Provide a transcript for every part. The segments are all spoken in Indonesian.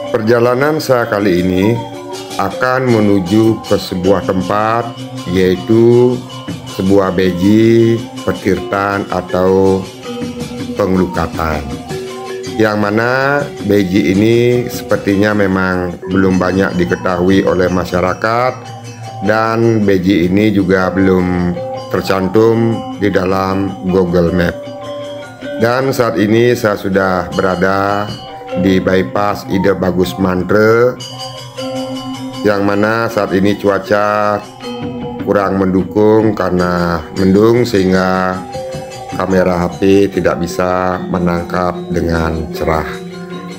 Perjalanan saya kali ini akan menuju ke sebuah tempat, yaitu sebuah beji petirtan atau pengelukatan, yang mana beji ini sepertinya memang belum banyak diketahui oleh masyarakat, dan beji ini juga belum tercantum di dalam Google Map. Dan saat ini saya sudah berada di bypass Ide Bagus Mantre, yang mana saat ini cuaca kurang mendukung karena mendung, sehingga kamera HP tidak bisa menangkap dengan cerah.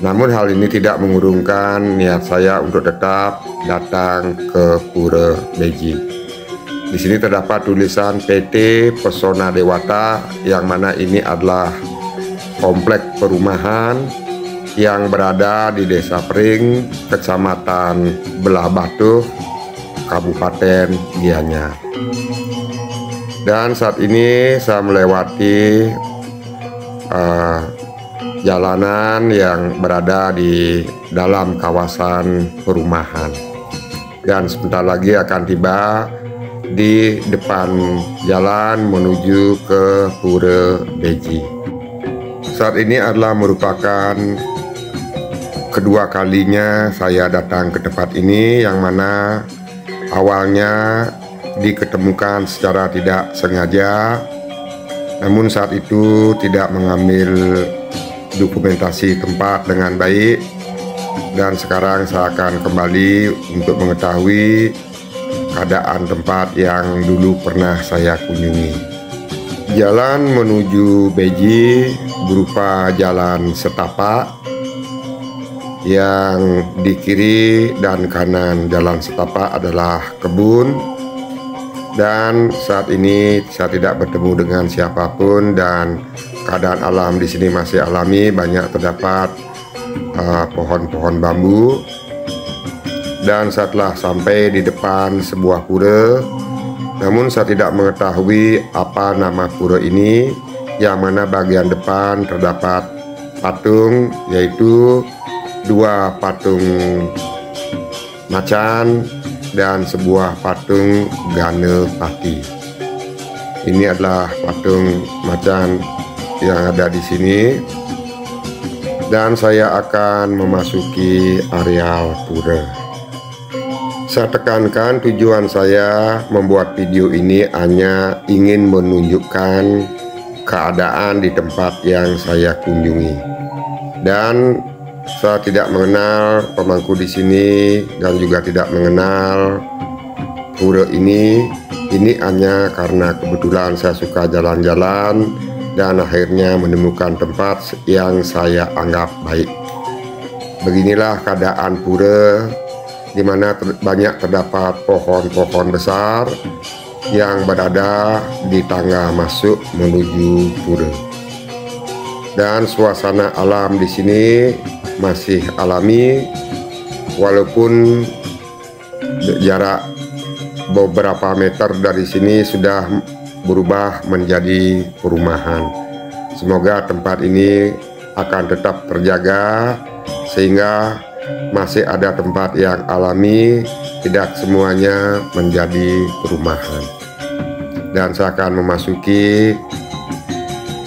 Namun hal ini tidak mengurungkan niat saya untuk tetap datang ke Pura Beji. Di sini terdapat tulisan PT Pesona Dewata, yang mana ini adalah komplek perumahan yang berada di Desa Pring, Kecamatan Belah Batu, Kabupaten Gianyar. Dan saat ini saya melewati jalanan yang berada di dalam kawasan perumahan, dan sebentar lagi akan tiba di depan jalan menuju ke Pura Beji. Saat ini adalah merupakan kedua kalinya saya datang ke tempat ini, yang mana awalnya diketemukan secara tidak sengaja, namun saat itu tidak mengambil dokumentasi tempat dengan baik, dan sekarang saya akan kembali untuk mengetahui keadaan tempat yang dulu pernah saya kunjungi. Jalan menuju Beji berupa jalan setapak, yang di kiri dan kanan jalan setapak adalah kebun. Dan saat ini saya tidak bertemu dengan siapapun, dan keadaan alam di sini masih alami, banyak terdapat pohon-pohon bambu. Dan setelah sampai di depan sebuah pura, namun saya tidak mengetahui apa nama pura ini, yang mana bagian depan terdapat patung, yaitu dua patung macan dan sebuah patung Ganepati. Ini adalah patung macan yang ada di sini, dan saya akan memasuki areal pura. Saya tekankan tujuan saya membuat video ini hanya ingin menunjukkan keadaan di tempat yang saya kunjungi, dan saya tidak mengenal pemangku di sini dan juga tidak mengenal pura ini. Ini hanya karena kebetulan saya suka jalan-jalan dan akhirnya menemukan tempat yang saya anggap baik. Beginilah keadaan pura, di mana banyak terdapat pohon-pohon besar yang berada di tangga masuk menuju pura. Dan suasana alam di sini masih alami, walaupun jarak beberapa meter dari sini sudah berubah menjadi perumahan. Semoga tempat ini akan tetap terjaga, sehingga masih ada tempat yang alami, tidak semuanya menjadi perumahan. Dan saya akan memasuki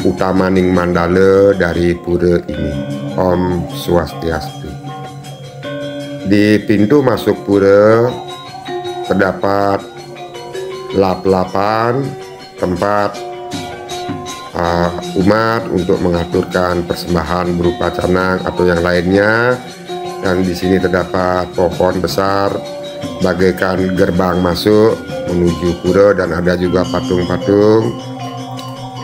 Utamaning Mandala dari pura ini. Om Swastiastu. Di pintu masuk pura terdapat lap-lapan tempat umat untuk mengaturkan persembahan berupa canang atau yang lainnya. Dan di sini terdapat pohon besar bagaikan gerbang masuk menuju pura, dan ada juga patung-patung.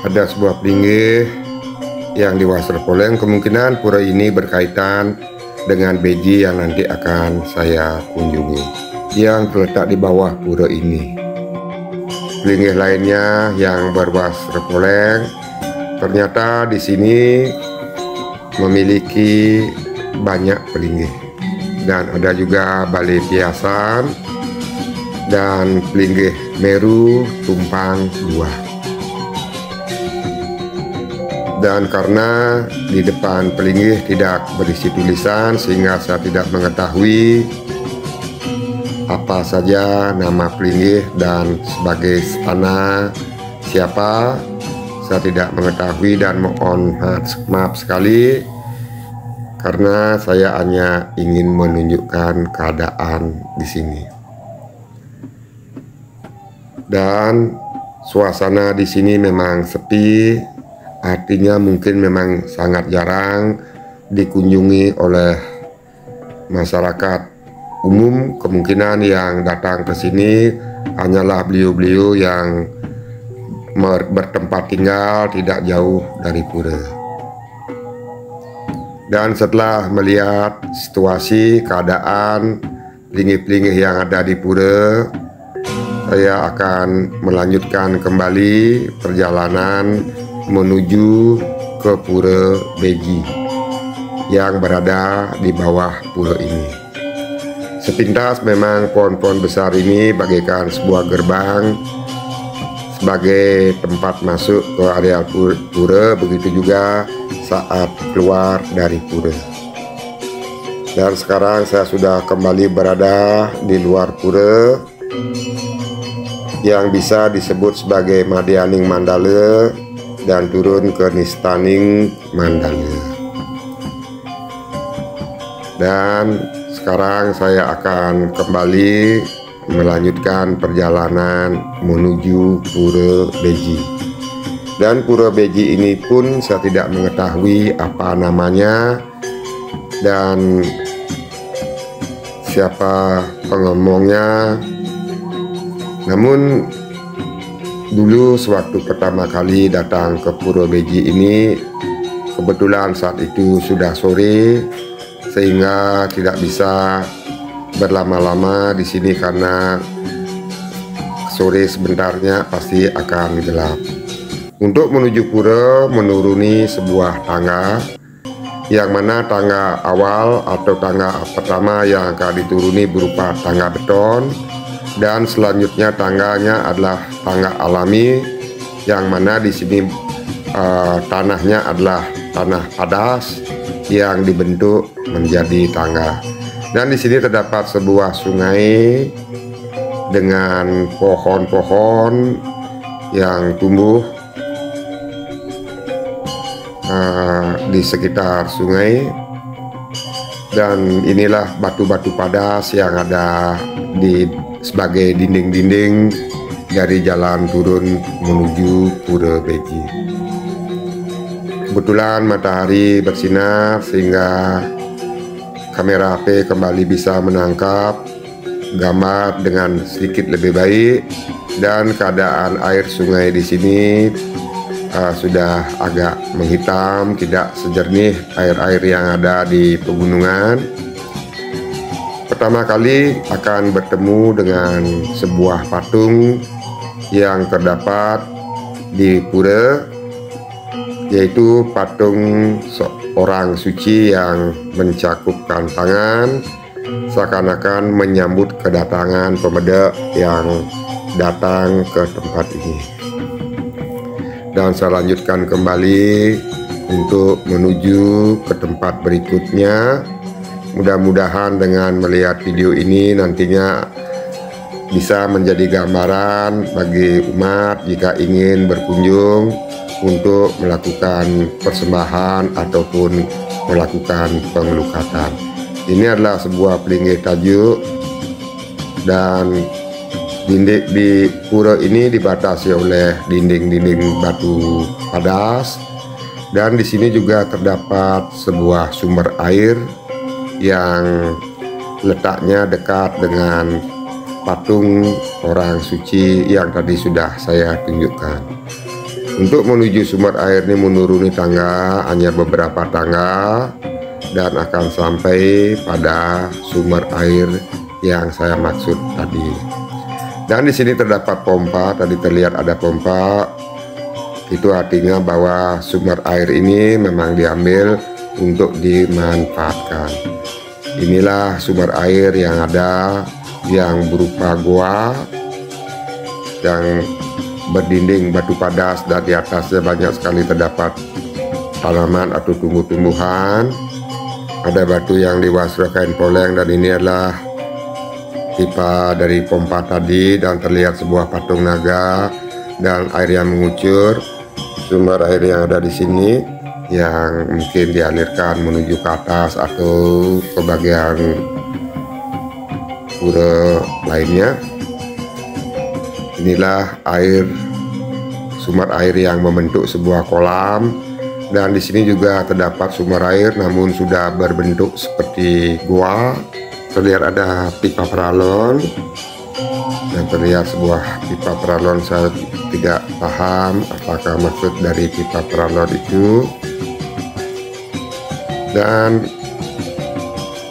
Ada sebuah pelinggih yang diwasrepoleng. Kemungkinan pura ini berkaitan dengan beji yang nanti akan saya kunjungi, yang terletak di bawah pura ini. Pelinggih lainnya yang berwasrepoleng ternyata di sini memiliki banyak pelinggih, dan ada juga balai piasan dan pelinggih Meru tumpang dua. Dan karena di depan pelinggih tidak berisi tulisan sehingga saya tidak mengetahui apa saja nama pelinggih dan sebagai istana siapa. Saya tidak mengetahui dan mohon maaf sekali karena saya hanya ingin menunjukkan keadaan di sini. Dan suasana di sini memang sepi, artinya mungkin memang sangat jarang dikunjungi oleh masyarakat umum. Kemungkinan yang datang ke sini hanyalah beliau-beliau yang bertempat tinggal tidak jauh dari pura. Dan setelah melihat situasi keadaan pelinggih-pelinggih yang ada di pura, saya akan melanjutkan kembali perjalanan menuju ke Pura Beji yang berada di bawah pura ini. Sepintas memang pohon-pohon besar ini bagaikan sebuah gerbang sebagai tempat masuk ke area pura, begitu juga saat keluar dari pura. Dan sekarang saya sudah kembali berada di luar pura yang bisa disebut sebagai Madianing Mandala dan turun ke Nistaning Mandala. Dan sekarang saya akan kembali melanjutkan perjalanan menuju Pura Beji. Dan Pura Beji ini pun saya tidak mengetahui apa namanya dan siapa pengomongnya. Namun dulu sewaktu pertama kali datang ke Pura Beji ini, kebetulan saat itu sudah sore sehingga tidak bisa berlama-lama di sini karena sore sebentarnya pasti akan gelap. Untuk menuju pura menuruni sebuah tangga, yang mana tangga awal atau tangga pertama yang akan dituruni berupa tangga beton, dan selanjutnya tangganya adalah tangga alami, yang mana di sini tanahnya adalah tanah padas yang dibentuk menjadi tangga. Dan di sini terdapat sebuah sungai dengan pohon-pohon yang tumbuh di sekitar sungai. Dan inilah batu-batu padas yang ada di sebagai dinding-dinding dari jalan turun menuju Pura Beji. Kebetulan matahari bersinar sehingga kamera HP kembali bisa menangkap gambar dengan sedikit lebih baik, dan keadaan air sungai di sini sudah agak menghitam, tidak sejernih air-air yang ada di pegunungan. Pertama kali akan bertemu dengan sebuah patung yang terdapat di pura, yaitu patung orang suci yang mencakupkan tangan seakan-akan menyambut kedatangan pemuda yang datang ke tempat ini. Dan saya lanjutkan kembali untuk menuju ke tempat berikutnya. Mudah-mudahan dengan melihat video ini nantinya bisa menjadi gambaran bagi umat jika ingin berkunjung untuk melakukan persembahan ataupun melakukan pengelukatan. Ini adalah sebuah pelinggih tajuk, dan dinding di pura ini dibatasi oleh dinding-dinding batu padas, dan di sini juga terdapat sebuah sumber air yang letaknya dekat dengan patung orang suci yang tadi sudah saya tunjukkan. Untuk menuju sumber air ini menuruni tangga hanya beberapa tangga dan akan sampai pada sumber air yang saya maksud tadi. Dan di sini terdapat pompa, tadi terlihat ada pompa. Itu artinya bahwa sumber air ini memang diambil untuk dimanfaatkan. Inilah sumber air yang ada, yang berupa goa yang berdinding batu padas, dan di atasnya banyak sekali terdapat tanaman atau tumbuh-tumbuhan. Ada batu yang diwasra kain poleng, dan ini adalah pipa dari pompa tadi, dan terlihat sebuah patung naga dan air yang mengucur. Sumber air yang ada di sini yang mungkin dialirkan menuju ke atas atau ke bagian pura lainnya. Inilah air, sumber air yang membentuk sebuah kolam. Dan di sini juga terdapat sumber air, namun sudah berbentuk seperti gua. Terlihat ada pipa paralon, dan terlihat sebuah pipa paralon. Saya tidak paham apakah maksud dari pipa paralon itu. Dan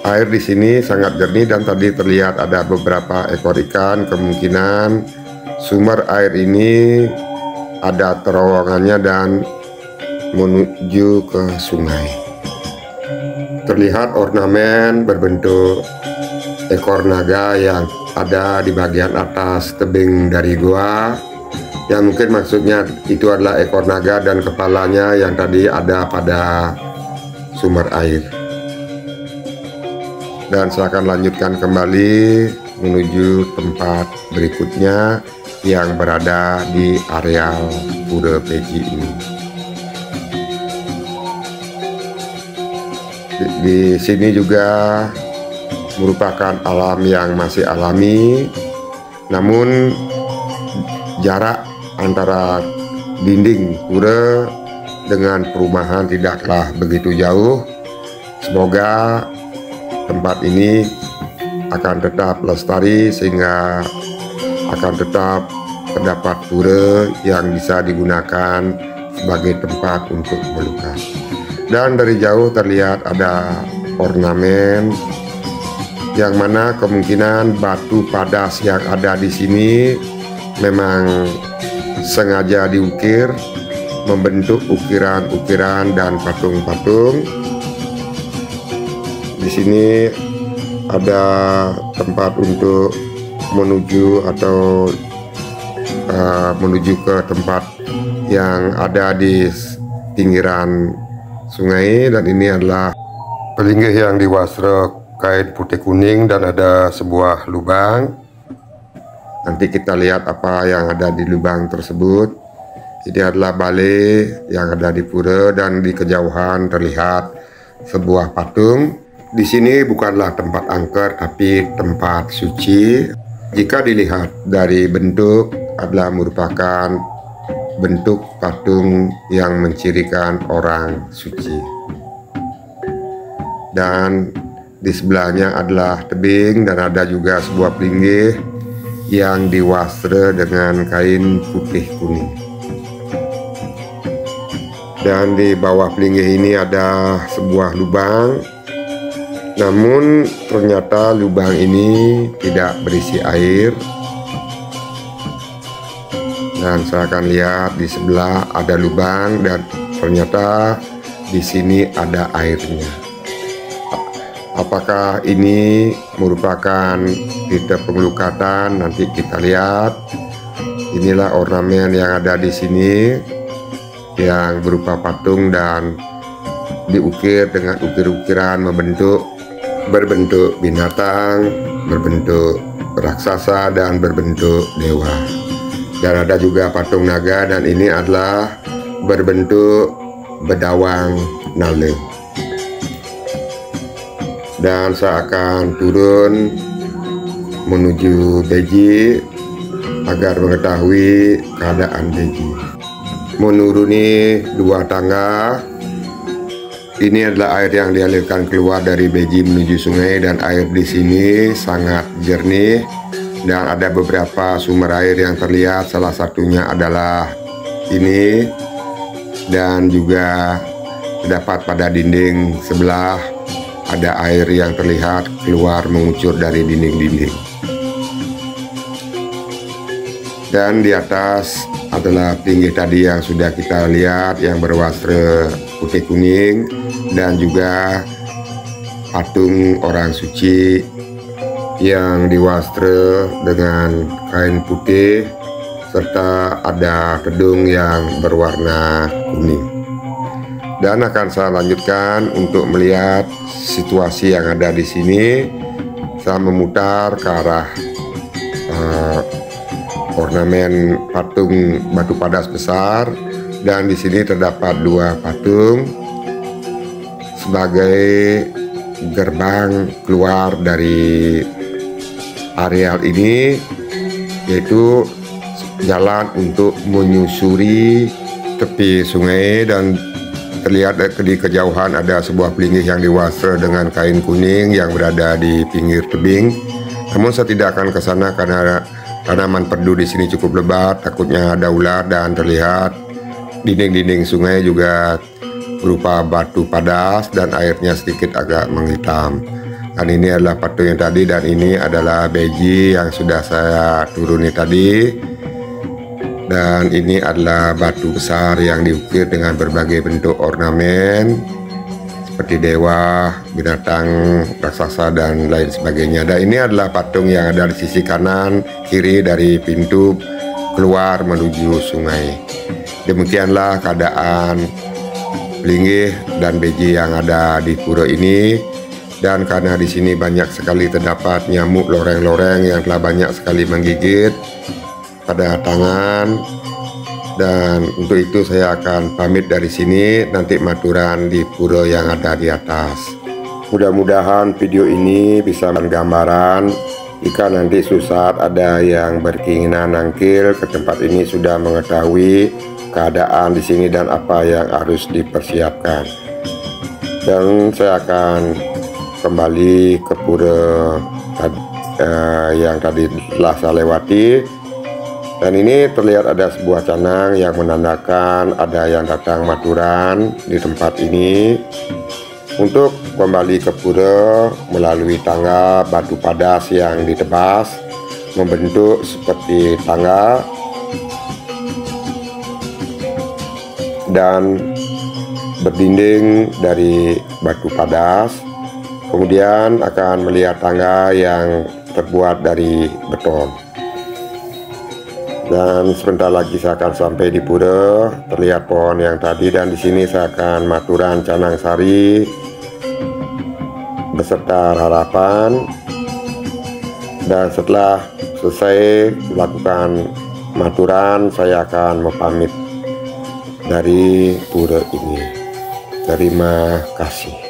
air di sini sangat jernih, dan tadi terlihat ada beberapa ekor ikan. Kemungkinan sumber air ini ada terowongannya dan menuju ke sungai. Terlihat ornamen berbentuk ekor naga yang ada di bagian atas tebing dari gua, yang mungkin maksudnya itu adalah ekor naga dan kepalanya yang tadi ada pada sumber air. Dan saya akan lanjutkan kembali menuju tempat berikutnya yang berada di areal Pura Beji ini. Di sini juga merupakan alam yang masih alami, namun jarak antara dinding pura dengan perumahan tidaklah begitu jauh. Semoga tempat ini akan tetap lestari sehingga akan tetap terdapat pura yang bisa digunakan sebagai tempat untuk melukis. Dan dari jauh terlihat ada ornamen, yang mana kemungkinan batu padas yang ada di sini memang sengaja diukir, membentuk ukiran-ukiran dan patung-patung. Di sini ada tempat untuk menuju atau menuju ke tempat yang ada di pinggiran sungai, dan ini adalah pelinggih yang diwasra kain putih kuning dan ada sebuah lubang. Nanti kita lihat apa yang ada di lubang tersebut. Ini adalah balai yang ada di pura, dan di kejauhan terlihat sebuah patung. Di sini bukanlah tempat angker tapi tempat suci. Jika dilihat dari bentuk adalah merupakan bentuk patung yang mencirikan orang suci. Dan di sebelahnya adalah tebing, dan ada juga sebuah pelinggih yang diwasra dengan kain putih kuning. Dan di bawah pelinggih ini ada sebuah lubang, namun ternyata lubang ini tidak berisi air. Dan saya akan lihat di sebelah ada lubang, dan ternyata di sini ada airnya. Apakah ini merupakan titik pengelukatan? Nanti kita lihat. Inilah ornamen yang ada di sini, yang berupa patung dan diukir dengan ukir-ukiran berbentuk binatang, berbentuk raksasa, dan berbentuk dewa. Dan ada juga patung naga, dan ini adalah berbentuk bedawang nale. Dan saya akan turun menuju Beji agar mengetahui keadaan Beji. Menuruni dua tangga. Ini adalah air yang dialirkan keluar dari Beji menuju sungai, dan air di sini sangat jernih. Dan ada beberapa sumber air yang terlihat, salah satunya adalah ini, dan juga terdapat pada dinding sebelah ada air yang terlihat keluar mengucur dari dinding-dinding. Dan di atas adalah tinggi tadi yang sudah kita lihat, yang berwastra putih kuning, dan juga patung orang suci yang diwastra dengan kain putih, serta ada kedung yang berwarna kuning. Dan akan saya lanjutkan untuk melihat situasi yang ada di sini, saya memutar ke arah ornamen patung batu padas besar, dan di sini terdapat 2 patung sebagai gerbang keluar dari areal ini, yaitu jalan untuk menyusuri tepi sungai. Dan terlihat di kejauhan ada sebuah pelinggih yang diwastra dengan kain kuning yang berada di pinggir tebing. Namun saya tidak akan ke sana karena tanaman perdu di sini cukup lebat, takutnya ada ular, dan terlihat dinding-dinding sungai juga berupa batu padas dan airnya sedikit agak menghitam. Dan ini adalah patung yang tadi, dan ini adalah beji yang sudah saya turuni tadi. Dan ini adalah batu besar yang diukir dengan berbagai bentuk ornamen seperti dewa, binatang raksasa, dan lain sebagainya. Dan ini adalah patung yang ada di sisi kanan kiri dari pintu keluar menuju sungai. Demikianlah keadaan linggih dan beji yang ada di pura ini. Dan karena di sini banyak sekali terdapat nyamuk loreng-loreng yang telah banyak sekali menggigit pada tangan, dan untuk itu saya akan pamit dari sini. Nanti maturan di pura yang ada di atas. Mudah-mudahan video ini bisa menggambaran jika nanti susah ada yang berkeinginan nangkil ke tempat ini, sudah mengetahui keadaan di sini dan apa yang harus dipersiapkan. Dan saya akan kembali ke pura yang tadi telah saya lewati. Dan ini terlihat ada sebuah canang yang menandakan ada yang datang maturan di tempat ini untuk kembali ke pura melalui tangga batu padas yang ditebas membentuk seperti tangga, dan berdinding dari batu padas. Kemudian akan melihat tangga yang terbuat dari beton. Dan sebentar lagi saya akan sampai di pura. Terlihat pohon yang tadi, dan di sini saya akan maturan canang sari beserta harapan. Dan setelah selesai melakukan maturan, saya akan pamit dari pura ini. Terima kasih.